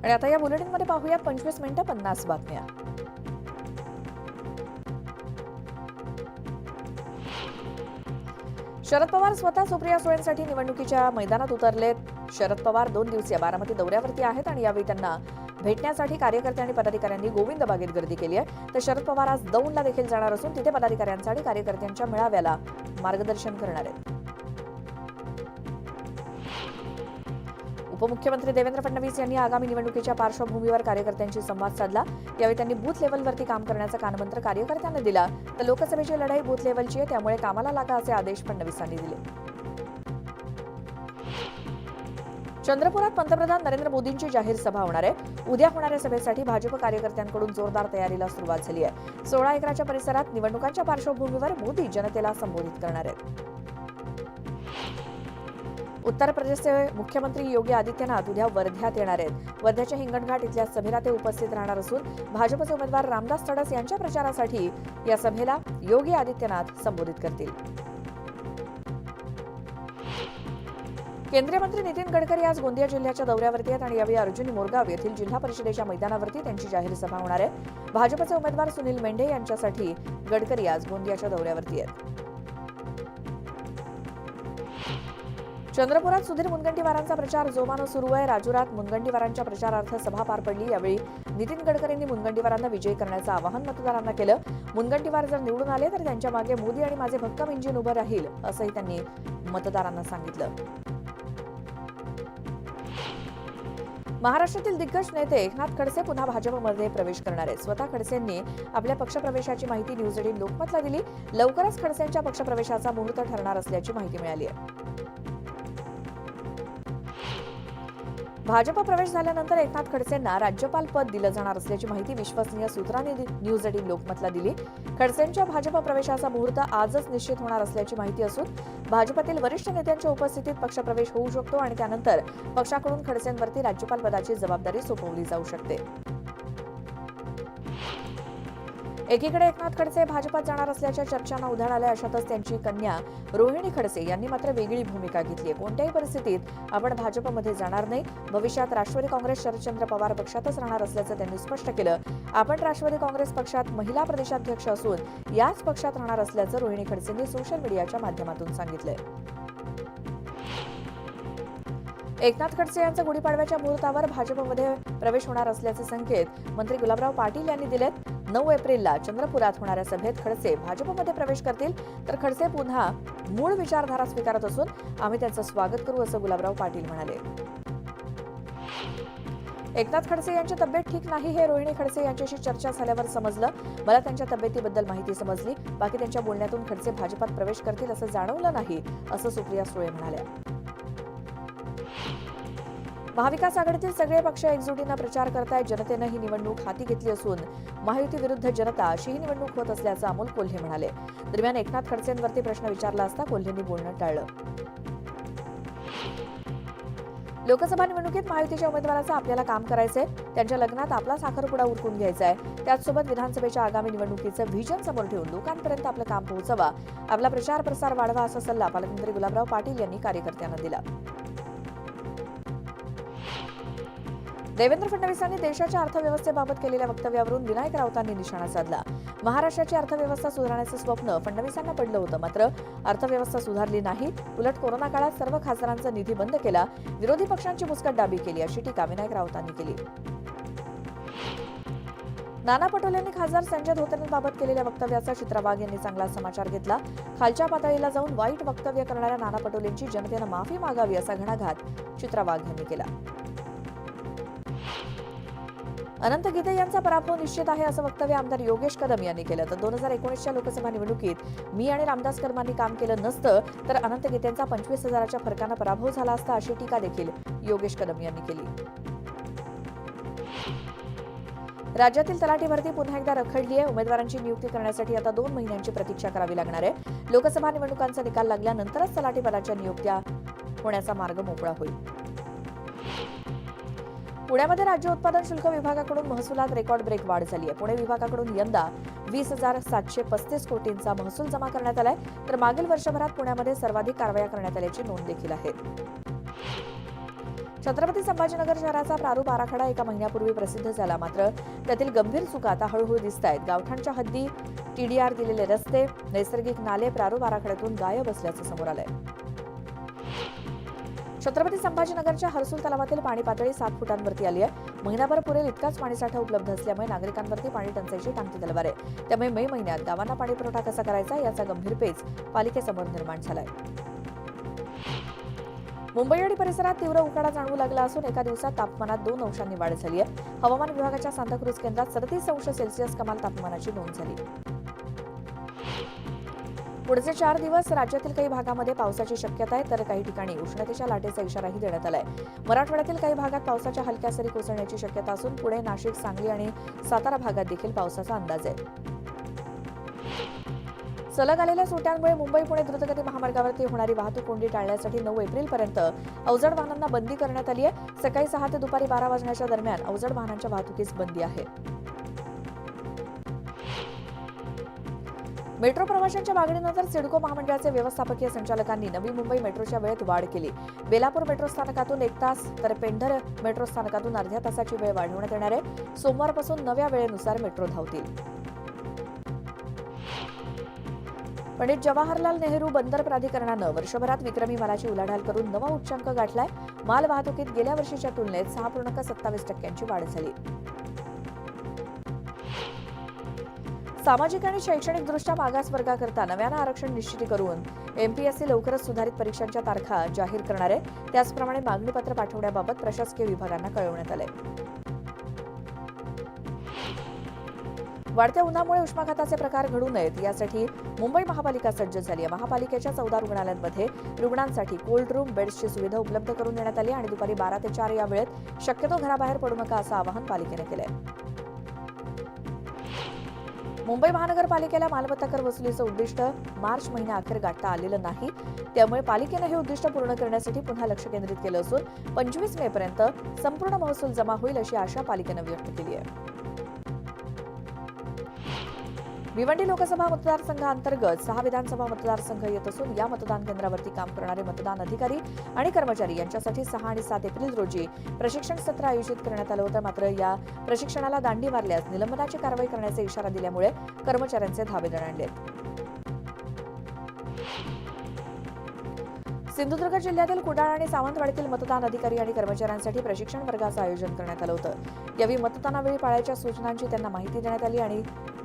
आणि आता या बुलेटिनमध्ये पाहूया 25 मिनिटं 50 बातम्या. शरद पवार स्वतः सुप्रिया सुळेंसाठी निवडणुकीच्या मैदानात उतरलेत. शरद पवार 2 दिवसीय बारामती दौऱ्यावरती आहेत आणि यावेळी त्यांना भेटण्यासाठी कार्यकर्ते आणि पदाधिकाऱ्यांनी गोविंद बागेत गर्दी केली आहे. तर शरद पवार आज दौंडला देखील जाणार असून तिथे पदाधिकाऱ्यांचा आणि कार्यकर्त्यांच्या मेळाव्याला मार्गदर्शन करणार आहेत. उपमुख्यमंत्री देवेंद्र फडणवीस यांनी आगामी निवडणुकीच्या पार्श्वभूमीवर कार्यकर्त्यांशी संवाद साधला. यावेळी त्यांनी बूथ लेव्हलवरती काम करण्याचा कानमंत्र कार्यकर्त्यांना दिला. तर लोकसभेची लढाई बूथ लेव्हलची आहे, त्यामुळे कामाला लागा असे आदेश फडणवीसांनी दिले. चंद्रपुरात पंतप्रधान नरेंद्र मोदींची जाहीर सभा होणार आहे. उद्या होणाऱ्या सभेसाठी भाजप कार्यकर्त्यांकडून जोरदार तयारीला सुरुवात झाली आहे. 16 एकराच्या परिसरात निवडणुकांच्या पार्श्वभूमीवर मोदी जनतेला संबोधित करणार आहेत. उत्तर प्रदेशचे मुख्यमंत्री योगी आदित्यनाथ उद्या वर्ध्यात येणार आहेत. वर्ध्याच्या हिंगणघाट इथल्या सभेला ते उपस्थित राहणार असून भाजपचे उमेदवार रामदास तडस यांच्या प्रचारासाठी या सभेला योगी आदित्यनाथ संबोधित करतील. केंद्रीय मंत्री नितीन गडकरी आज गोंदिया जिल्ह्याच्या दौऱ्यावरती आहेत आणि यावेळी अर्जुनी मोरगाव येथील जिल्हा परिषदेच्या मैदानावरती त्यांची जाहीर सभा होणार आहे. भाजपचे उमेदवार सुनील मेंढे यांच्यासाठी गडकरी आज गोंदियाच्या दौऱ्यावरती आहेत. चंद्रपुरात सुधीर मुनगंटीवारांचा प्रचार जोमानं सुरू आहे. राजुरात मुनगंटीवारांच्या प्रचारार्थ सभा पार पडली. यावेळी नितीन गडकरींनी मुनगंटीवारांना विजयी करण्याचं आवाहन मतदारांना केलं. मुनगंटीवार जर निवडून आले तर त्यांच्या मागे मोदी आणि माझे भक्कम इंजिन उभं राहील असंही त्यांनी मतदारांना सांगितलं. महाराष्ट्रातील दिग्गज नेते एकनाथ खडसे पुन्हा भाजपमध्ये प्रवेश करणार आहेत. स्वतः खडसेंनी आपल्या पक्षप्रवेशाची माहिती न्यूज 18 लोकमतला दिली. लवकरच खडसेंच्या पक्षप्रवेशाचा मुहूर्त ठरणार असल्याची माहिती मिळाली आहे. भाजप प्रवेश झाल्यानंतर एकनाथ खडसेंना राज्यपाल पद दिलं जाणार असल्याची माहिती विश्वसनीय सूत्रांनी न्यूज 18 लोकमतला दिली. खडसेंच्या भाजप प्रवेशाचा मुहूर्त आजच निश्चित होणार असल्याची माहिती असून भाजपातील वरिष्ठ नेत्यांच्या उपस्थितीत पक्षप्रवेश होऊ शकतो आणि त्यानंतर पक्षाकडून खडसेंवरती राज्यपाल पदाची जबाबदारी सोपवली जाऊ शकते. एकीकडे एकनाथ खडसे भाजपात जाणार असल्याच्या चर्चांना उधाण आलंय. अशातच त्यांची कन्या रोहिणी खडसे यांनी मात्र वेगळी भूमिका घेतली आहे. कोणत्याही परिस्थितीत आपण भाजपमध्ये जाणार नाही. भविष्यात राष्ट्रवादी काँग्रेस शरदचंद्र पवार पक्षातच राहणार असल्याचं त्यांनी स्पष्ट केलं. आपण राष्ट्रवादी काँग्रेस पक्षात महिला प्रदेशाध्यक्ष असून याच पक्षात राहणार असल्याचं रोहिणी खडसेंनी सोशल मीडियाच्या माध्यमातून सांगितलंय. एकनाथ खडसे यांचा गुढीपाडव्याच्या मुहूर्तावर भाजपमध्ये प्रवेश होणार असल्याचे संकेत मंत्री गुलाबराव पाटील यांनी दिलेत. 9 एप्रिलला चंद्रपुरात होणाऱ्या सभेत खडसे भाजपमध्ये प्रवेश करतील. तर खडसे पुन्हा मूळ विचारधारा स्वीकारत असून आम्ही त्यांचं स्वागत करू असं गुलाबराव पाटील म्हणाले. एकनाथ खडसे यांची तब्येत ठीक नाही हे रोहिणी खडसे यांच्याशी चर्चा झाल्यावर समजलं. मला त्यांच्या तब्येतीबद्दल माहिती समजली. बाकी त्यांच्या बोलण्यातून खडसे भाजपात प्रवेश करतील असं जाणवलं नाही असं सुप्रिया सुळे म्हणाल्या. महाविकास आघाडीतील सगळे पक्ष एकजुटीनं प्रचार करतायत. जनतेनं ही निवडणूक हाती घेतली असून महायुती विरुद्ध जनता अशी ही निवडणूक होत असल्याचं अमोल कोल्हे म्हणाले. दरम्यान एकनाथ खडसेंवरती प्रश्न विचारला असता कोल्हेंनी बोलणं टाळलं. लोकसभा निवडणुकीत महायुतीच्या उमेदवाराचं आपल्याला काम करायचंय. त्यांच्या लग्नात आपला साखरपुडा उरकून घ्यायचा आहे. त्याचसोबत विधानसभेच्या आगामी निवडणुकीचं व्हिजन समोर ठेवून लोकांपर्यंत आपलं काम पोहोचवा, आपला प्रचार प्रसार वाढवा असा सल्ला पालकमंत्री गुलाबराव पाटील यांनी कार्यकर्त्यांना दिला. देवेंद्र फडणवीसांनी देशाच्या अर्थव्यवस्थेबाबत केलेल्या वक्तव्यावरून विनायक राऊतांनी निशाणा साधला. महाराष्ट्राची अर्थव्यवस्था सुधारण्याचं स्वप्न फडणवीसांना पडलं होतं, मात्र अर्थव्यवस्था सुधारली नाही. उलट कोरोना काळात सर्व खासदारांचा निधी बंद केला, विरोधी पक्षांची मुस्कटदाबी केली अशी टीका विनायक राऊतांनी केली. नाना पटोलेंनी खासदार संजय धोत्रेंबाबत केलेल्या वक्तव्याचा चित्रा वाघ यांनी चांगला समाचार घेतला. खालच्या पातळीला जाऊन वाईट वक्तव्य करणाऱ्या नाना पटोलेंची जनतेनं माफी मागावी असा घणाघात चित्रा वाघ यांनी केला. अनंत गीते यांचा पराभव निश्चित आहे असं वक्तव्य आमदार योगेश कदम यांनी केलं. तर 2019च्या लोकसभा निवडणुकीत मी आणि रामदास कदमांनी काम केलं नसतं तर अनंत गीतेंचा 25,000च्या फरकानं पराभव झाला असता अशी टीका देखील योगेश कदम यांनी केली. राज्यातील तलाठी भरती पुन्हा एकदा रखडली आहे. उमेदवारांची नियुक्ती करण्यासाठी आता 2 महिन्यांची प्रतीक्षा करावी लागणार आहे. लोकसभा निवडणुकांचा निकाल लागल्यानंतरच तलाठी पदाच्या नियुक्त्या होण्याचा मार्ग मोकळा होईल. पुण्यामध्ये राज्य उत्पादन शुल्क विभागाकडून महसुलात रेकॉर्ड ब्रेक वाढ झाली आहे. पुणे विभागाकडून यंदा 20,735 कोटींचा महसूल जमा करण्यात आलाय. तर मागील वर्षभरात पुण्यामध्ये सर्वाधिक कारवाया करण्यात आल्याची नोंद देखील आहे. छत्रपती संभाजीनगर शहराचा प्रारूप आराखडा एका महिन्यापूर्वी प्रसिद्ध झाला, मात्र त्यातील गंभीर चुका आता हळूहळू दिसत आहेत. गावठाणच्या हद्दी, टीडीआर दिलेले रस्ते, नैसर्गिक नाले प्रारूप आराखड्यातून गायब असल्याचं समोर आलंय. छत्रपती संभाजीनगरच्या हर्सुल तलावातील पाणी पातळी 7 फुटांवरती आली आहे. महिनाभर पुरेल इतकाच पाणीसाठा उपलब्ध असल्यामुळे नागरिकांवरती पाणी टंचाईची टांगती तलवार आहे. त्यामुळे मे महिन्यात गावांना पाणी पुरवठा कसा करायचा याचा गंभीर पेच पालिकेसमोर निर्माण झालाय. मुंबई आणि परिसरात तीव्र उकाडा जाणवू लागला असून एका दिवसात तापमानात 2 अंशांनी वाढ झाली आहे. हवामान विभागाच्या सांताक्रूज केंद्रात 37 अंश सेल्सिअस कमाल तापमानाची नोंद झाली. पुढचे 4 दिवस राज्यातील काही भागामध्ये पावसाची शक्यता आहे, तर काही ठिकाणी उष्णतेच्या लाटेचा इशाराही देण्यात आलाय. मराठवाड्यातील काही भागात पावसाच्या हलक्या सरी कोसळण्याची शक्यता असून पुणे, नाशिक, सांगली आणि सातारा भागात देखील पावसाचा अंदाज आहे. सलग आलेल्या सुट्ट्यांमुळे मुंबई पुणे द्रुतगती महामार्गावरती होणारी वाहतूक कोंडी टाळण्यासाठी 9 एप्रिलपर्यंत अवजड वाहनांना बंदी करण्यात आली आहे. सकाळी 6 ते दुपारी 12 वाजण्याच्या दरम्यान अवजड वाहनांच्या वाहतुकीस बंदी आहे. मेट्रो प्रवाशांच्या मागणीनंतर सिडको महामंडळाचे व्यवस्थापकीय संचालकांनी नवी मुंबई मेट्रोच्या वेळेत वाढ केली. बेलापूर मेट्रो स्थानकातून 1 तास तर पेंढर मेट्रो स्थानकातून अर्ध्या तासाची वेळ वाढवण्यात येणार आहे. सोमवारपासून नव्या वेळेनुसार मेट्रो धावतील. पंडित जवाहरलाल नेहरू बंदर प्राधिकरणानं वर्षभरात विक्रमी मालाची उलाढाल करून नवा उच्चांक गाठलाय. माल वाहतुकीत गेल्या वर्षीच्या तुलनेत 6.27% वाढ झाली. सामाजिक आणि शैक्षणिकदृष्ट्या मागास वर्गाकरता नव्यानं आरक्षण निश्चिती करून एमपीएससी लवकरच सुधारित परीक्षांच्या तारखा जाहीर करणार आहे. त्याचप्रमाणे मागणीपत्र पाठवण्याबाबत प्रशासकीय विभागांना कळवण्यात आलंय. वाढत्या उन्हामुळे उष्माघाताचे प्रकार घडू नयेत यासाठी मुंबई महापालिका सज्ज झाली आहे. महापालिकेच्या 14 रुग्णालयांमध्ये रुग्णांसाठी कोल्ड रूम बेड्सची सुविधा उपलब्ध करून देण्यात आली आणि दुपारी 12 ते 4 या वेळेत शक्यतो घराबाहेर पडू नका असं आवाहन पालिकेने केलंय. मुंबई महानगरपालिकेला मालमत्ता कर वसुलीचं उद्दिष्ट मार्च महिन्याअखेर गाठता आलेलं नाही. त्यामुळे पालिकेनं हे उद्दिष्ट पूर्ण करण्यासाठी पुन्हा लक्ष केंद्रित केलं असून 25 मे पर्यंत संपूर्ण महसूल जमा होईल अशी आशा पालिकेनं व्यक्त केली आहे. भिवंडी लोकसभा मतदारसंघांतर्गत 6 विधानसभा मतदारसंघ येत असून या मतदान केंद्रावरती काम करणारे मतदान अधिकारी आणि कर्मचारी यांच्यासाठी 6 आणि 7 एप्रिल रोजी प्रशिक्षण सत्र आयोजित करण्यात आलं होतं. मात्र या प्रशिक्षणाला दांडी मारल्यास निलंबनाची कारवाई करण्याचा इशारा दिल्यामुळे कर्मचाऱ्यांचे धाबे दणाणलेत. सिंधुदुर्ग जिल्ह्यातील कुडाळ आणि सावंतवाडीतील मतदान अधिकारी आणि कर्मचाऱ्यांसाठी प्रशिक्षण वर्गाचं आयोजन करण्यात आलं होतं. यावेळी मतदानावेळी पाळायच्या सूचनांची त्यांना माहिती देण्यात आली आणि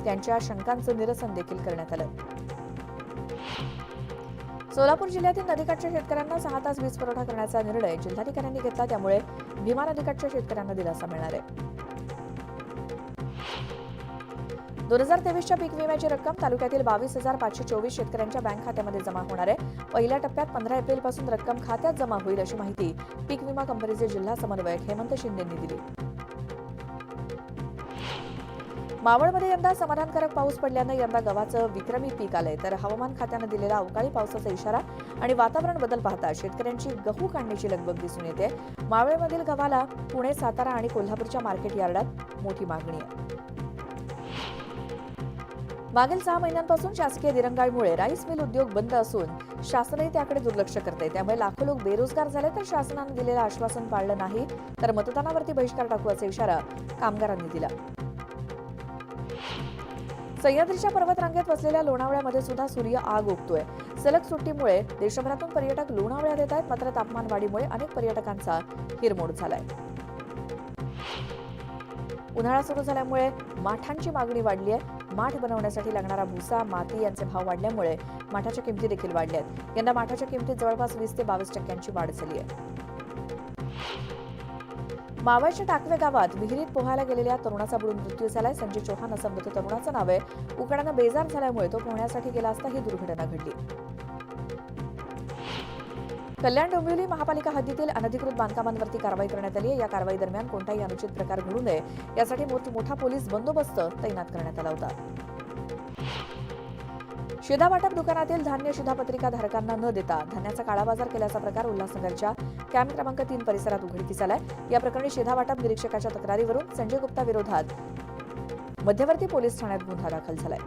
त्यांच्या शंकांचं निरसन देखील करण्यात आलं. सोलापूर जिल्ह्यातील नदीकाठच्या शेतकऱ्यांना 6 तास वीज पुरवठा करण्याचा निर्णय जिल्हाधिकाऱ्यांनी घेतला. त्यामुळे भीमा नदीकाठच्या शेतकऱ्यांना दिलासा मिळणार आहे. 2023च्या पीक विम्याची रक्कम तालुक्यातील 22,524 शेतकऱ्यांच्या बँक खात्यामध्ये जमा होणार आहे. पहिल्या टप्प्यात 15 एप्रिलपासून रक्कम खात्यात जमा होईल अशी माहिती पीक विमा कंपनीचे जिल्हा समन्वयक हेमंत शिंदेंनी दिली. मावळमध्ये यंदा समाधानकारक पाऊस पडल्यानं यंदा गव्हाचं विक्रमी पीक आलंय. तर हवामान खात्यानं दिलेला अवकाळी पावसाचा इशारा आणि वातावरण बदल पाहता शेतकऱ्यांची गहू काढण्याची लगबग दिसून येते. मावळमधील गव्हाला पुणे, सातारा आणि कोल्हापूरच्या मार्केट यार्डात मोठी मागणी आहे. मागील 6 महिन्यांपासून शासकीय दिरंगाईमुळे राईस मिल उद्योग बंद असून शासनही त्याकडे दुर्लक्ष करते. त्यामुळे लाखो लोक बेरोजगार झाले. तर शासनानं दिलेलं आश्वासन पाळलं नाही तर मतदानावरती बहिष्कार टाकू असा इशारा कामगारांनी दिला. सह्याद्रीच्या पर्वतरांगेत वसलेल्या लोणावळ्यामध्ये सुद्धा सूर्य आग ओकतोय. सलग सुट्टीमुळे देशभरातून पर्यटक लोणावळ्यात येत आहेत. मात्र तापमान वाढीमुळे अनेक पर्यटकांचा हिरमोड झालाय. उन्हाळा सुरू झाल्यामुळे माठांची मागणी वाढली आहे. माठ बनवण्यासाठी लागणारा भुसा, माती यांचे भाव वाढल्यामुळे माठाच्या किमती देखील वाढल्या आहेत. यंदा माठाच्या किमतीत जवळपास 20 ते 22% वाढ झाली आहे. मावळच्या टाकवे गावात विहिरीत पोहायला गेलेल्या तरुणाचा बुडून मृत्यू झालाय. संजय चौहान असं मृत तरुणाचं नाव आहे. उकाड्यानं बेजार झाल्यामुळे तो पोहण्यासाठी गेला असता ही दुर्घटना घडली. कल्याण डोंबिवली महापालिका हद्दीतील अनधिकृत बांधकामांवरती कारवाई करण्यात आली आहे. या कारवाई दरम्यान कोणताही अनुचित प्रकार घडू नये यासाठी मोठा पोलीस बंदोबस्त तैनात करण्यात आला होता. शिधावाटप दुकानातील धान्य शिधापत्रिका धारकांना न देता धान्याचा काळाबाजार केल्याचा प्रकार उल्हासनगरच्या कॅम्प क्रमांक 3 परिसरात उघडकीस आलाय. या प्रकरणी शिधावाटप निरीक्षकाच्या तक्रारीवरून संजय गुप्ता विरोधात मध्यवर्ती पोलीस ठाण्यात गुन्हा दाखल झालाय.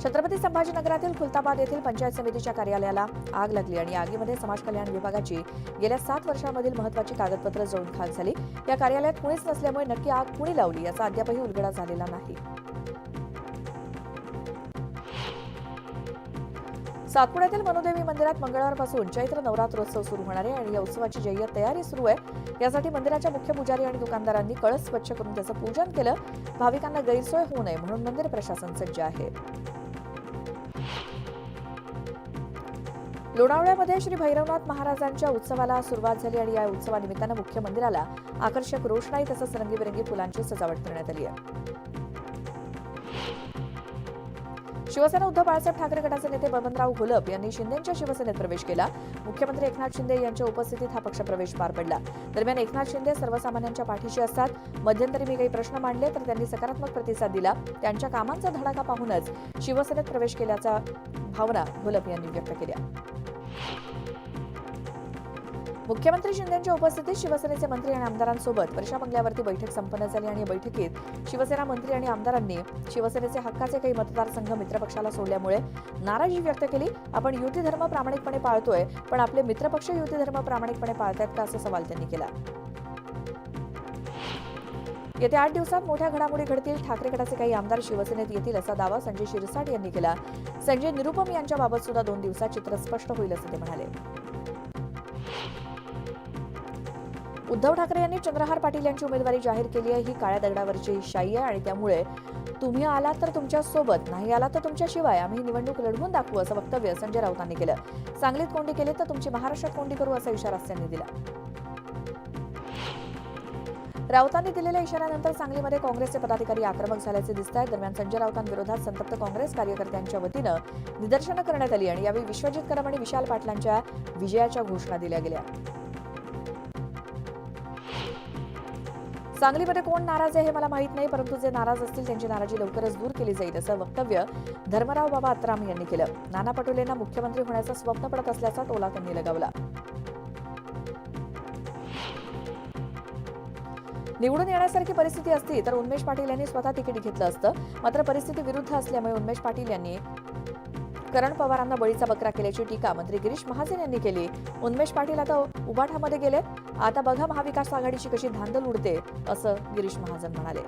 छत्रपती संभाजीनगरातील खुलताबाद येथील पंचायत समितीच्या कार्यालयाला आग लागली आणि आगीमध्ये समाज कल्याण विभागाची गेल्या 7 वर्षांमधील महत्त्वाची कागदपत्र जळून खाक झाली. या कार्यालयात कुणीच नसल्यामुळे नक्की आग कुणी लावली याचा अद्यापही उलगडा झालेला नाही. सातपुड्यातील मनुदेवी मंदिरात मंगळवारपासून चैत्र नवरात्रोत्सव सुरू होणार आहे आणि या उत्सवाची जय्यत तयारी सुरू आहे. यासाठी मंदिराच्या मुख्य पुजारी आणि दुकानदारांनी कळस स्वच्छ करून त्याचं पूजन केलं. भाविकांना गैरसोय होऊ नये म्हणून मंदिर प्रशासन सज्ज आहे. लोणावळ्यामध्ये श्री भैरवनाथ महाराजांच्या उत्सवाला सुरुवात झाली आणि या उत्सवानिमित्तानं मुख्य मंदिराला आकर्षक रोषणाई तसंच रंगीबेरंगी फुलांची सजावट करण्यात आली आहे. शिवसेना उद्धव बाळासाहेब ठाकरे गटाचे नेते बबनराव घोलप यांनी शिंदेंच्या शिवसेनेत प्रवेश केला. मुख्यमंत्री एकनाथ शिंदे यांच्या उपस्थितीत हा पक्षप्रवेश पार पडला. दरम्यान एकनाथ शिंदे सर्वसामान्यांच्या पाठीशी असतात. मध्यंतरी मी काही प्रश्न मांडले तर त्यांनी सकारात्मक प्रतिसाद दिला. त्यांच्या कामांचा धडाका पाहूनच शिवसेनेत प्रवेश केल्याचा भावना घोलप यांनी व्यक्त केल्या. मुख्यमंत्री शिंदेंच्या उपस्थितीत शिवसेनेचे मंत्री आणि आमदारांसोबत वर्षा बंगल्यावरती बैठक संपन्न झाली आणि या बैठकीत शिवसेना मंत्री आणि आमदारांनी शिवसेनेचे हक्काचे काही मतदारसंघ मित्रपक्षाला सोडल्यामुळे नाराजी व्यक्त केली. आपण युती धर्म प्रामाणिकपणे पाळतोय, पण आपले मित्रपक्ष युती धर्म प्रामाणिकपणे पाळतायत का, असा सवाल त्यांनी केला. येत्या 8 दिवसात मोठ्या घडामोडी घडतील. ठाकरे गटाचे काही आमदार शिवसेनेत येतील असा दावा संजय शिरसाट यांनी केला. संजय निरुपम यांच्याबाबत सुद्धा 2 दिवसात चित्र स्पष्ट होईल असं ते म्हणाले. उद्धव ठाकरे यांनी चंद्रहार पाटील यांची उमेदवारी जाहीर केली आहे. ही काळ्या दगडावरची शाई आहे आणि त्यामुळे तुम्ही आलात तर तुमच्या सोबत, नाही आलात तर तुमच्याशिवाय आम्ही निवडणूक लढवून दाखवू असं वक्तव्य संजय राऊतांनी केलं. सांगलीत कोंडी केली तर तुमची महाराष्ट्रात कोंडी करू असा इशारा त्यांनी दिला. राऊतांनी दिलेल्या इशाऱ्यानंतर सांगलीमध्ये काँग्रेसचे पदाधिकारी आक्रमक झाल्याचे दिसत आहे. दरम्यान संजय राऊतांविरोधात संतप्त काँग्रेस कार्यकर्त्यांच्या वतीनं निदर्शनं करण्यात आली आणि यावेळी विश्वजित कदम आणि विशाल पाटलांच्या विजयाच्या घोषणा दिल्या गेल्या. सांगलीमध्ये कोण नाराज आहे हे मला माहीत नाही, परंतु जे नाराज असतील त्यांची नाराजी लवकरच दूर केली जाईल असं वक्तव्य धर्मराव बाबा अत्राम यांनी केलं. नाना पटोलेंना मुख्यमंत्री होण्याचं स्वप्न पडत असल्याचा टोला त्यांनी लगावला. निवडून येण्यासारखी परिस्थिती असती तर उन्मेष पाटील यांनी स्वतः तिकीट घेतलं असतं. मात्र परिस्थिती विरुद्ध असल्यामुळे उन्मेष पाटील यांनी करण पवारांना बळीचा बकरा केल्याची टीका मंत्री गिरीश महाजन यांनी केली. उन्मेष पाटील आता उबाठामध्ये गेले. आता बघा महाविकास आघाडीची कशी धांदल उडते असं गिरीश महाजन म्हणाले.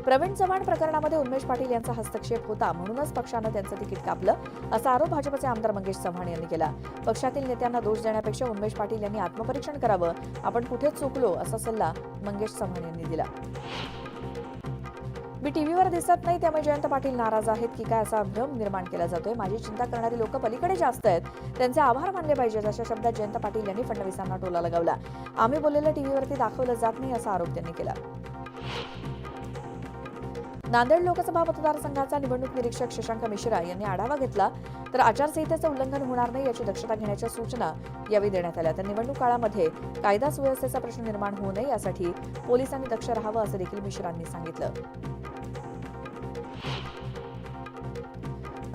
प्रवीण चव्हाण प्रकरणामध्ये उन्मेष पाटील यांचा हस्तक्षेप होता, म्हणूनच पक्षानं त्यांचं तिकीट कापलं असा आरोप भाजपचे आमदार मंगेश चव्हाण यांनी केला. पक्षातील नेत्यांना दोष देण्यापेक्षा उन्मेष पाटील यांनी आत्मपरीक्षण करावं. आपण कुठे चुकलो असा सल्ला मंगेश चव्हाण यांनी दिला. मी टीव्हीवर दिसत नाही त्यामुळे जयंत पाटील नाराज आहेत की काय असा भ्रम निर्माण केला जातोय. माझी चिंता करणारी लोक पलीकडे जास्त आहेत, त्यांचे आभार मानले पाहिजेत अशा शब्दात जयंत पाटील यांनी फडणवीसांना टोला लगावला. आम्ही बोललेलं टीव्हीवरती दाखवलं जात नाही असा आरोप त्यांनी केला. नांदेड लोकसभा मतदारसंघाचा निवडणूक निरीक्षक शशांक मिश्रा यांनी आढावा घेतला. तर आचारसंहितेचं उल्लंघन होणार नाही याची दक्षता घेण्याच्या सूचना यावेळी देण्यात आल्या. तर निवडणूक काळामध्ये कायदा सुव्यवस्थेचा प्रश्न निर्माण होऊ नये यासाठी पोलिसांनी दक्ष राहावं असं देखील मिश्रांनी सांगितलं.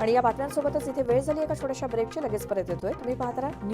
आणि या बातम्यांसोबतच इथे वेळ झाली एका छोट्याशा ब्रेकची. लगेच परत येतोय. तुम्ही पाहता न्यूज